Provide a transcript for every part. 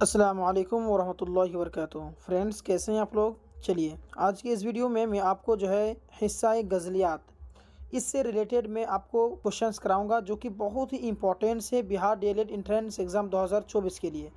अस्सलामु अलैकुम वरहमतुल्लाहि वबरकातुहू। फ्रेंड्स, कैसे हैं आप लोग। चलिए, आज की इस वीडियो में मैं आपको जो है हिस्सा गज़लियात, इससे रिलेटेड मैं आपको क्वेश्चंस कराऊंगा जो कि बहुत ही इंपॉर्टेंट है बिहार डीएलएड एंट्रेंस एग्ज़ाम 2024 के लिए।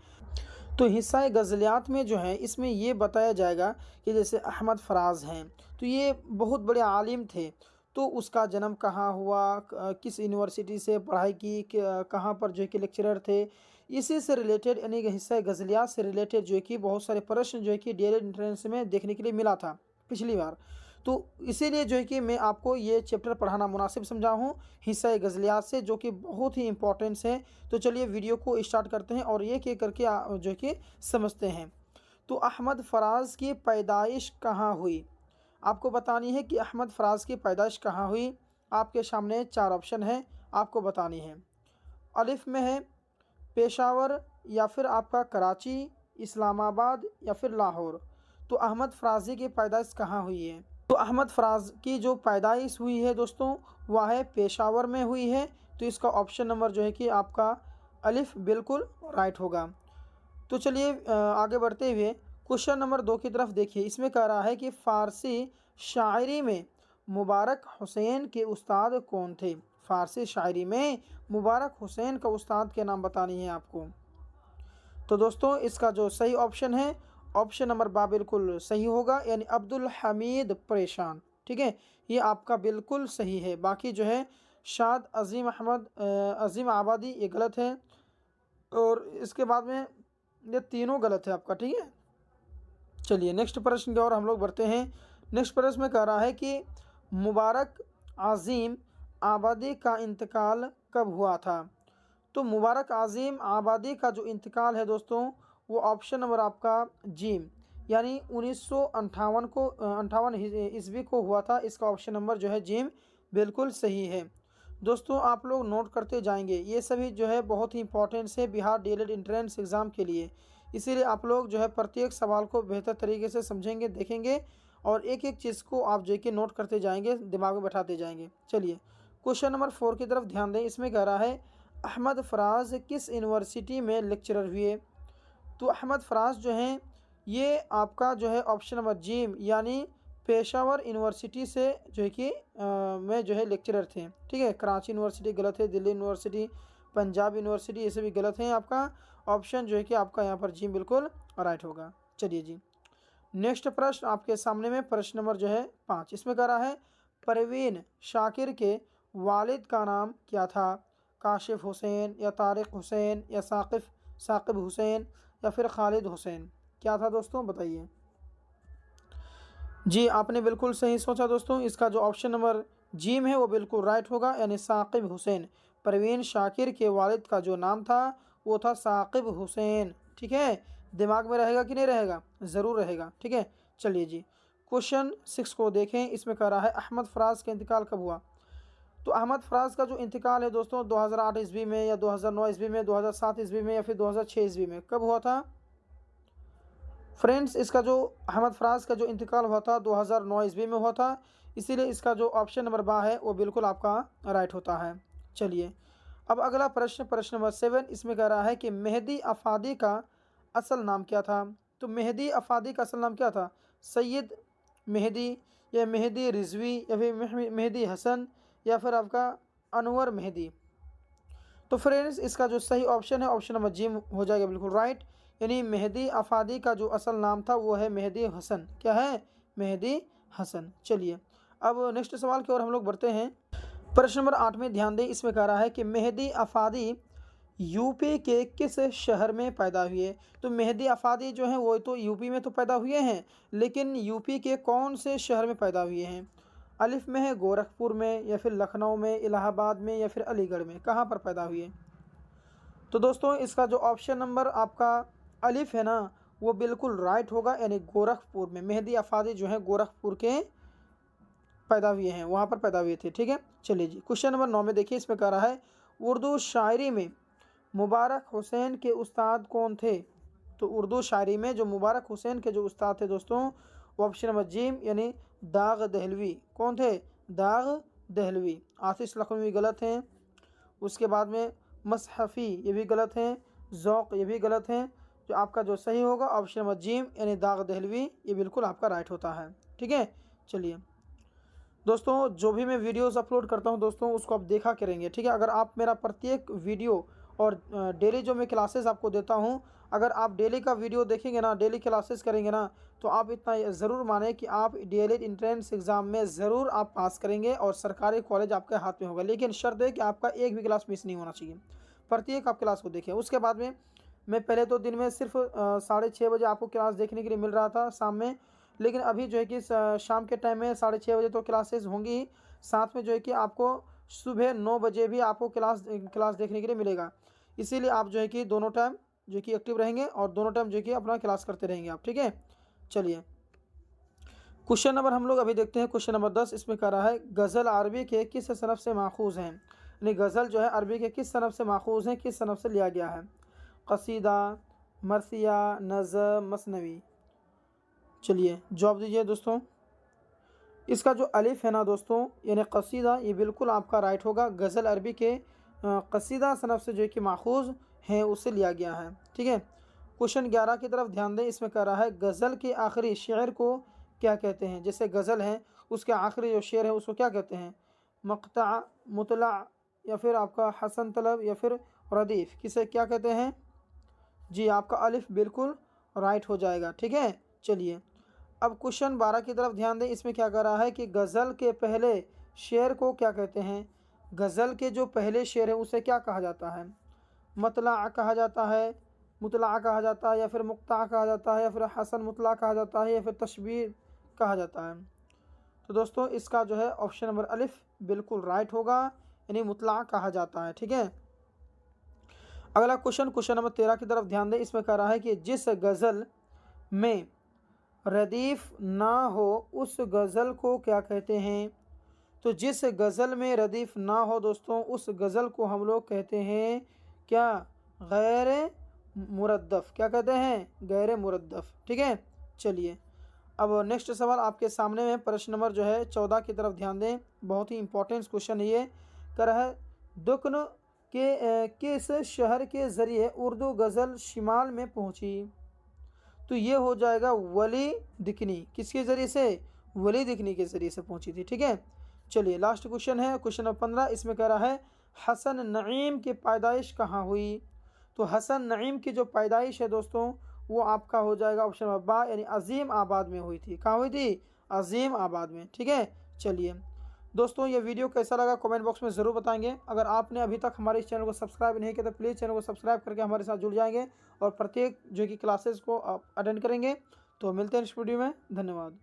तो हिस्सा गज़लियात में जो है इसमें ये बताया जाएगा कि जैसे अहमद फराज हैं, तो ये बहुत बड़े आलिम थे। तो उसका जन्म कहाँ हुआ, किस यूनिवर्सिटी से पढ़ाई की, कहाँ पर जो है कि लेक्चरर थे। इसी से रिलेटेड यानी कि हिस्सा गज़लियात से रिलेटेड जो है कि बहुत सारे प्रश्न जो है कि डीएलएड एंट्रेंस में देखने के लिए मिला था पिछली बार। तो इसीलिए जो है कि मैं आपको ये चैप्टर पढ़ाना मुनासिब समझा हूँ हिस्सा गज़लियात से, जो कि बहुत ही इंपॉर्टेंस है। तो चलिए वीडियो को स्टार्ट करते हैं और एक एक करके जो है कि समझते हैं। तो अहमद फराज की पैदाइश कहाँ हुई, आपको बतानी है कि अहमद फराज की पैदाइश कहाँ हुई। आपके सामने चार ऑप्शन है, आपको बतानी है। अलिफ में है पेशावर, या फिर आपका कराची, इस्लामाबाद, या फिर लाहौर। तो अहमद फराजी की पैदाइश कहाँ हुई है। तो अहमद फराज की जो पैदाइश हुई है दोस्तों, वह है पेशावर में हुई है। तो इसका ऑप्शन नंबर जो है कि आपका अलिफ बिल्कुल राइट होगा। तो चलिए आगे बढ़ते हुए क्वेश्चन नंबर 2 की तरफ देखिए। इसमें कह रहा है कि फ़ारसी शायरी में मुबारक हुसैन के उस्ताद कौन थे। फ़ारसी शायरी में मुबारक हुसैन का उस्ताद के नाम बतानी है आपको। तो दोस्तों इसका जो सही ऑप्शन है, ऑप्शन नंबर बा बिल्कुल सही होगा, यानी अब्दुल हमीद परेशान। ठीक है, ये आपका बिल्कुल सही है। बाकी जो है शाद अजीम अहमद अजीम आबादी, ये गलत है। और इसके बाद में ये तीनों गलत है आपका। ठीक है, चलिए नेक्स्ट प्रश्न की ओर हम लोग बढ़ते हैं। नेक्स्ट प्रश्न में कह रहा है कि मुबारक आज़ीम आबादी का इंतकाल कब हुआ था। तो मुबारक आज़ीम आबादी का जो इंतकाल है दोस्तों, वो ऑप्शन नंबर आपका जीम, यानी 1958 को 58 ईस्वी को हुआ था। इसका ऑप्शन नंबर जो है जीम बिल्कुल सही है। दोस्तों आप लोग नोट करते जाएंगे, ये सभी जो है बहुत ही इंपॉर्टेंट है बिहार डीएलएड एंट्रेंस एग्ज़ाम के लिए। इसीलिए आप लोग जो है प्रत्येक सवाल को बेहतर तरीके से समझेंगे, देखेंगे, और एक एक चीज़ को आप जो कि नोट करते जाएंगे, दिमाग में बैठाते जाएंगे। चलिए क्वेश्चन नंबर 4 की तरफ ध्यान दें। इसमें कह रहा है अहमद फराज किस यूनिवर्सिटी में लेक्चरर हुए। तो अहमद फराज जो हैं, ये आपका जो है ऑप्शन नंबर जीम, यानी पेशावर यूनिवर्सिटी से जो है कि में जो है लेक्चरर थे। ठीक है, कराची यूनिवर्सिटी गलत है, दिल्ली यूनिवर्सिटी, पंजाब यूनिवर्सिटी, ये सभी गलत हैं। आपका ऑप्शन जो है कि आपका यहाँ पर जीम बिल्कुल राइट होगा। चलिए जी, नेक्स्ट प्रश्न आपके सामने में प्रश्न नंबर जो है 5। इसमें कह रहा है परवीन शाकिर के वालिद का नाम क्या था। काशिफ हुसैन, या तारिक हुसैन, या साकिब हुसैन, या फिर खालिद हुसैन। क्या था दोस्तों, बताइए। जी, आपने बिल्कुल सही सोचा दोस्तों। इसका जो ऑप्शन नंबर जीम है वो बिल्कुल राइट होगा, यानी साकिब हुसैन। परवीन शाकिर के वालिद का जो नाम था वो था साकिब हुसैन। ठीक है, दिमाग में रहेगा कि नहीं रहेगा, ज़रूर रहेगा। ठीक है, चलिए जी क्वेश्चन 6 को देखें। इसमें कह रहा है अहमद फराज का इंतकाल कब हुआ। तो अहमद फराज का जो इंतकाल है दोस्तों 2008 ईस्वी में, या 2009 ईस्वी में, 2007 ईस्वी में, या फिर 2006 ईस्वी में, कब हुआ था फ्रेंड्स। इसका जो अहमद फराज का जो इंतकाल हुआ था 2009 ईस्वी में हुआ था। इसीलिए इसका जो ऑप्शन नंबर बा है वो बिल्कुल आपका राइट होता है। चलिए अब अगला प्रश्न, प्रश्न नंबर 7। इसमें कह रहा है कि मेहदी अफादी का असल नाम क्या था। तो मेहदी अफादी का असल नाम क्या था। सैयद मेहदी, या मेहदी रिजवी, या फिर मेहदी हसन, या फिर आपका अनवर मेहदी। तो फ्रेंड्स इसका जो सही ऑप्शन है ऑप्शन नंबर जी हो जाएगा बिल्कुल राइट, यानी मेहदी अफादी का जो असल नाम था वो है मेहदी हसन। क्या है, मेहदी हसन। चलिए अब नेक्स्ट सवाल की ओर हम लोग बढ़ते हैं। प्रश्न नंबर 8 में ध्यान दें। इसमें कह रहा है कि मेहदी अफादी यूपी के किस शहर में पैदा हुए। तो मेहदी अफादी जो है वो तो यूपी में तो पैदा हुए हैं, लेकिन यूपी के कौन से शहर में पैदा हुए हैं। अलिफ में है गोरखपुर में, या फिर लखनऊ में, इलाहाबाद में, या फिर अलीगढ़ में, कहाँ पर पैदा हुए। तो दोस्तों इसका जो ऑप्शन नंबर आपका अलिफ है ना, वो बिल्कुल राइट होगा, यानी गोरखपुर में। मेहदी अफादी जो है गोरखपुर के पैदा हुए हैं, वहाँ पर पैदा हुए थे। ठीक है, चलिए जी क्वेश्चन नंबर 9 में देखिए। इसमें कह रहा है उर्दू शायरी में मुबारक हुसैन के उस्ताद कौन थे। तो उर्दू शायरी में जो मुबारक हुसैन के जो उस्ताद थे दोस्तों, वो ऑप्शन नंबर जीम, यानी दाग दहलवी। कौन थे, दाग दहलवी। आतिश लखनवी गलत हैं। उसके बाद में मसहफ़ी, ये भी गलत हैं। ज़ौक़, ये भी गलत हैं। जो आपका जो सही होगा ऑप्शन नंबर जिम यानी दाग दहलवी, ये बिल्कुल आपका राइट होता है। ठीक है, चलिए दोस्तों, जो भी मैं वीडियोस अपलोड करता हूं दोस्तों उसको आप देखा करेंगे। ठीक है, अगर आप मेरा प्रत्येक वीडियो और डेली जो मैं क्लासेस आपको देता हूं, अगर आप डेली का वीडियो देखेंगे ना, डेली क्लासेस करेंगे ना, तो आप इतना ज़रूर माने कि आप डीएलएड एंट्रेंस एग्ज़ाम में ज़रूर आप पास करेंगे और सरकारी कॉलेज आपके हाथ में होगा। लेकिन शर्त है कि आपका एक भी क्लास मिस नहीं होना चाहिए, प्रत्येक आप क्लास को देखें। उसके बाद में मैं पहले तो दिन में सिर्फ 6:30 बजे आपको क्लास देखने के लिए मिल रहा था शाम में, लेकिन अभी जो है कि शाम के टाइम में 6:30 बजे तो क्लासेस होंगी ही, साथ में जो है कि आपको सुबह 9 बजे भी आपको क्लास देखने के लिए मिलेगा। इसीलिए आप जो है कि दोनों टाइम जो कि एक्टिव रहेंगे और दोनों टाइम जो कि अपना क्लास करते रहेंगे आप। ठीक है, चलिए क्वेश्चन नंबर हम लोग अभी देखते हैं। क्वेश्चन नंबर 10 इसमें कह रहा है गज़ल अरबी के किस सनफ़ से माखूज़ हैं, यानी गज़ल जो है अरबी के किस सनफ़ से माखूज़ हैं, किस सनफ़ से लिया गया है। कसीदा, मरसिया, नज़म, मसनवी। चलिए जवाब दीजिए दोस्तों। इसका जो अलिफ है ना दोस्तों यानी कसीदा, ये बिल्कुल आपका राइट होगा। गज़ल अरबी के कसीदा सनफ़ से जो कि माखूज़ है उससे लिया गया है। ठीक है, क्वेश्चन 11 की तरफ ध्यान दें। इसमें कह रहा है गज़ल के आखिरी शेर को क्या कहते हैं। जैसे गज़ल है उसके आखिरी जो शेर है उसको क्या कहते हैं, मक़ता, मुतला, या फिर आपका हसन तलब, या फिर रदीफ़, किसे क्या कहते हैं। जी आपका अलिफ बिल्कुल राइट हो जाएगा। ठीक है, चलिए अब क्वेश्चन 12 की तरफ ध्यान दें। इसमें क्या कर रहा है कि गज़ल के पहले शेर को क्या कहते हैं। गज़ल के जो पहले शेर है उसे क्या कहा जाता है, मतला कहा जाता है, मुतला कहा जाता है, या फिर मुक्ता कहा जाता है, या फिर हसन मुतला कहा जाता है, या फिर तशबीह कहा जाता है। तो दोस्तों इसका जो है ऑप्शन नंबर अलिफ बिल्कुल राइट होगा, यानी मुतला कहा जाता है। ठीक है, अगला क्वेश्चन, क्वेश्चन नंबर 13 की तरफ ध्यान दें। इसमें कह रहा है कि जिस गज़ल में रदीफ़ ना हो उस गज़ल को क्या कहते हैं। तो जिस गज़ल में रदीफ़ ना हो दोस्तों उस गज़ल को हम लोग कहते हैं क्या, गैर मुरद्दफ़। क्या कहते हैं, गैर मुरद्दफ़। ठीक है, चलिए अब नेक्स्ट सवाल आपके सामने में प्रश्न नंबर जो है 14 की तरफ ध्यान दें। बहुत ही इंपॉर्टेंट क्वेश्चन है ये। कर है दुक्न के किस शहर के ज़रिए उर्दू गज़ल शिमाल में पहुंची। तो ये हो जाएगा वली दिकनी। किसके ज़रिए से, वली दिकनी के ज़रिए से पहुंची थी। ठीक है, चलिए लास्ट क्वेश्चन है क्वेश्चन नंबर 15। इसमें कह रहा है हसन नईम की पैदाइश कहाँ हुई। तो हसन नईम की जो पैदाइश है दोस्तों वो आपका हो जाएगा ऑप्शन नंबर बा, यानी अजीम आबाद में हुई थी। कहाँ हुई थी, अजीम आबाद में। ठीक है, चलिए दोस्तों ये वीडियो कैसा लगा कमेंट बॉक्स में ज़रूर बताएंगे। अगर आपने अभी तक हमारे इस चैनल को सब्सक्राइब नहीं किया तो प्लीज़ चैनल को सब्सक्राइब करके हमारे साथ जुड़ जाएंगे और प्रत्येक जो कि क्लासेस को आप अटेंड करेंगे। तो मिलते हैं इस वीडियो में, धन्यवाद।